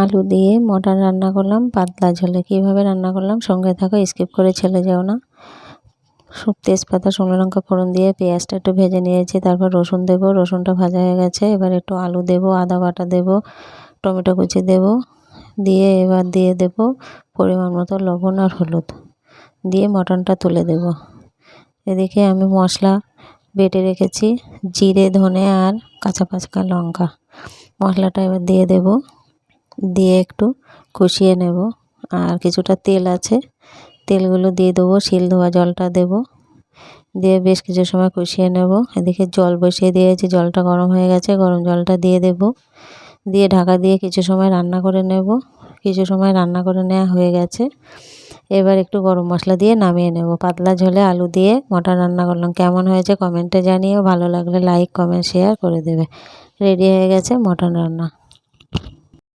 আলু দিয়ে মটন রান্না করলাম পাতলা ঝোলে। কীভাবে রান্না করলাম সঙ্গে থাকো, স্কিপ করে চলে যাও না। তেজপাতা শুকনো লঙ্কা ফোড়ন দিয়ে পেঁয়াজটা একটু ভেজে নিয়েছি, তারপর রসুন দেবো। রসুনটা ভাজা হয়ে গেছে, এবার একটু আলু দেবো, আদা বাটা দেবো, টমেটো কুচি দেবো, দিয়ে এবার দিয়ে দেবো পরিমাণ মতো লবণ আর হলুদ, দিয়ে মটনটা তুলে দেব। এদিকে আমি মশলা বেটে রেখেছি, জিরে ধনে আর কাঁচা পাকা লঙ্কা। মশলাটা এবার দিয়ে দেব, দিয়ে একটু কষিয়ে নেব। আর কিছুটা তেল আছে, তেলগুলো দিয়ে দেবো, শিল ধোয়া জলটা দেব, দিয়ে বেশ কিছু সময় কষিয়ে নেব। এদিকে জল বসিয়ে দিয়েছি, জলটা গরম হয়ে গেছে, গরম জলটা দিয়ে দেব, দিয়ে ঢাকা দিয়ে কিছু সময় রান্না করে নেব। কিছু সময় রান্না করে নেওয়া হয়ে গেছে, এবার একটু গরম মশলা দিয়ে নামিয়ে নেব। পাতলা ঝোলে আলু দিয়ে মটন রান্না করলাম। কেমন হয়েছে কমেন্টে জানিও, ভালো লাগলে লাইক কমেন্ট শেয়ার করে দেবে। রেডি হয়ে গেছে মটন রান্না।